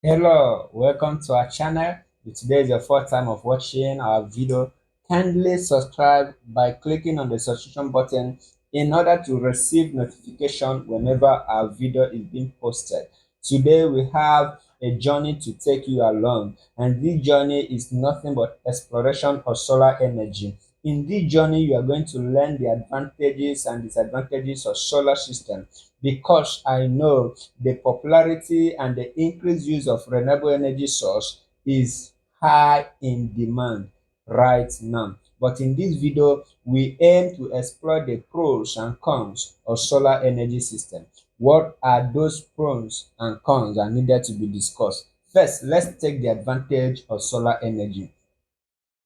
Hello, welcome to our channel. If today is your first time of watching our video, kindly subscribe by clicking on the subscription button in order to receive notification whenever our video is being posted. Today we have a journey to take you along, and this journey is nothing but exploration of solar energy. In this journey, you are going to learn the advantages and disadvantages of solar system, because I know the popularity and the increased use of renewable energy source is high in demand right now. But in this video, we aim to explore the pros and cons of solar energy system. What are those pros and cons that needed to be discussed? First, let's take the advantage of solar energy.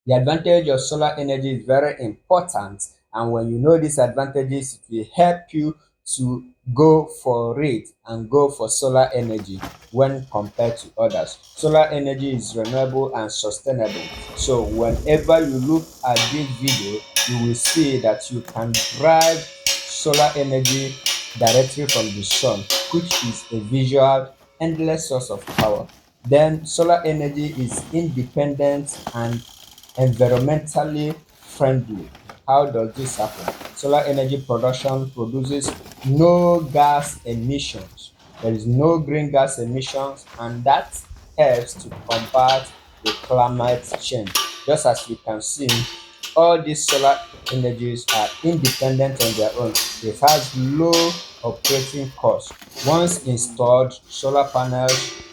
The advantage of solar energy is very important, and when you know these advantages, it will help you to go for it and go for solar energy when compared to others. Solar energy is renewable and sustainable. So whenever you look at this video, you will see that you can drive solar energy directly from the sun, which is a visual endless source of power. Then solar energy is independent and environmentally friendly. How does this happen? Solar energy production produces no gas emissions. There is no green gas emissions, and that helps to combat the climate change. Just as we can see, all these solar energies are independent on their own. It has low operating costs. Once installed, solar panels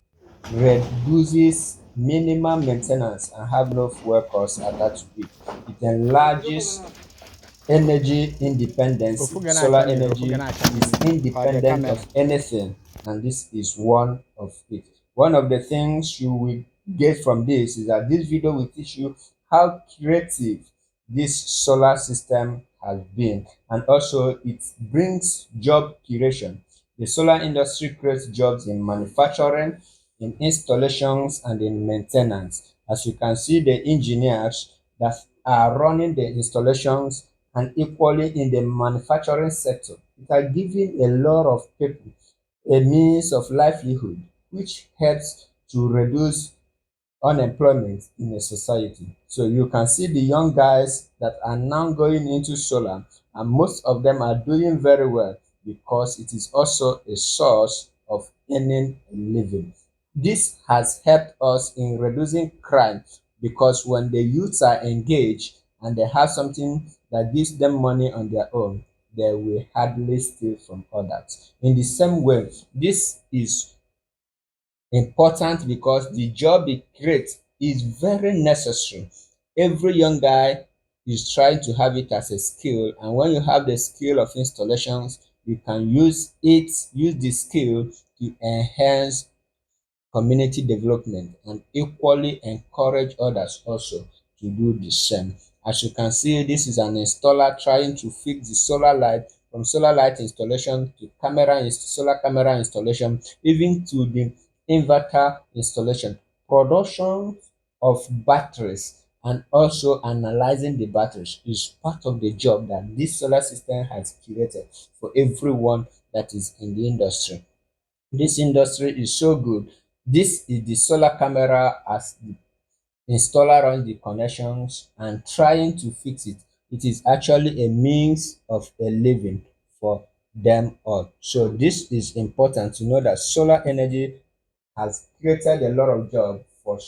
reduces minimum maintenance and have no fuel costs attached to it. It enlarges energy independence. Ufuga Solar na-achọ mmiri, energy ufuga na-achọ is mmiri. Ọ dị independent kamera. of anything, and this is one of it. One of the things you will get from this is that this video will teach you how creative this solar system has been, and also it brings job creation. The solar industry creates jobs in manufacturing, in installations, and in maintenance. As you can see, the engineers that are running the installations and equally in the manufacturing sector, it has given a lot of people a means of livelihood, which helps to reduce unemployment in a society. So you can see the young guys that are now going into solar, and most of them are doing very well because it is also a source of earning a living. This has helped us in reducing crime, because when the youths are engaged and they have something that gives them money on their own, they will hardly steal from others. In the same way, this is important because the job it creates is very necessary. Every young guy is trying to have it as a skill, and when you have the skill of installations, you can use the skill to enhance community development and equally encourage others also to do the same. As you can see, this is an installer trying to fix the solar light, from solar light installation to solar camera installation, even to the inverter installation, production of batteries, and also analyzing the batteries is part of the job that this solar system has created for everyone that is in the industry. This industry is so good. This is the solar camera as the installer runs the connections and trying to fix it. It is actually a means of a living for them all. So this is important to know that solar energy has created a lot of jobs for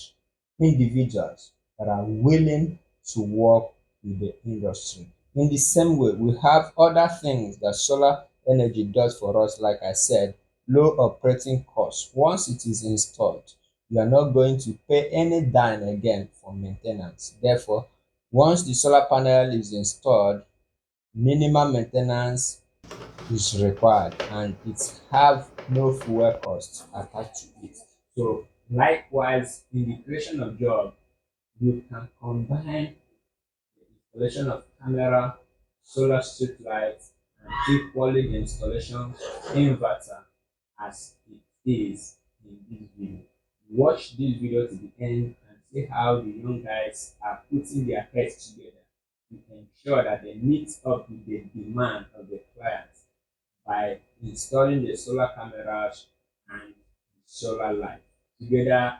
individuals that are willing to work with the industry. In the same way, we have other things that solar energy does for us, like I said, low operating costs. Once it is installed, you are not going to pay any dime again for maintenance. Therefore, once the solar panel is installed, minimum maintenance is required, and it have no fuel costs attached to it. So likewise, in the creation of job, you can combine the installation of camera, solar street lights, and equally the installation of inverter as it is in this video. Watch this video to the end and see how the young guys are putting their heads together to ensure that they meet up with the demand of the clients by installing the solar cameras and solar light. Together,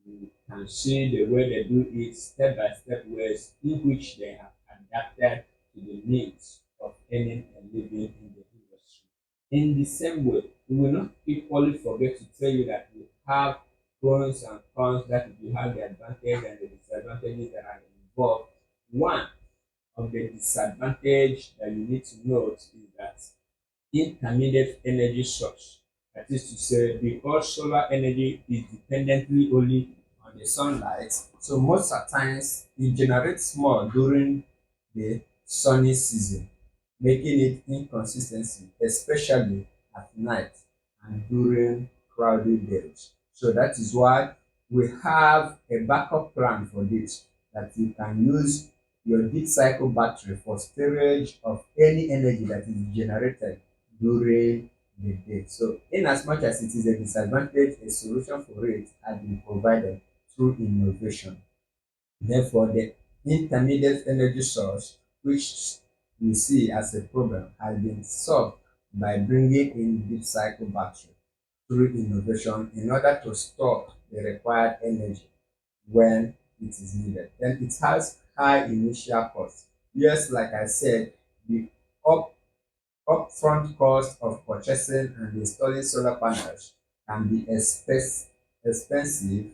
we can see the way they do it step by step ways in which they have adapted to the needs of earning a living in the industry. In the same way, we will not equally forget to tell you that we have pros and cons, that we have the advantage and the disadvantages that are involved. One of the disadvantage that you need to note is that intermittent energy source. That is to say, because solar energy is dependently only on the sunlight, so most of the times it generates more during the sunny season, making it inconsistency, especially at night and during crowded days. So that is why we have a backup plan for this, that you can use your deep cycle battery for storage of any energy that is generated during the day. So in as much as it is a disadvantage, a solution for it has been provided through innovation. Therefore, the intermediate energy source, which we see as a problem, has been solved by bringing in deep cycle battery through innovation in order to store the required energy when it is needed. Then it has high initial cost. Yes, like I said, the up upfront cost of purchasing and installing solar panels can be expensive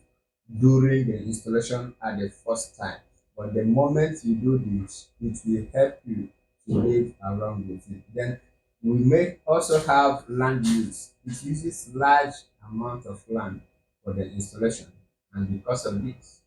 during the installation at the first time. But the moment you do this, it will help you to live around with it. Then we may also have land use. It uses large amount of land for the installation. And because of this,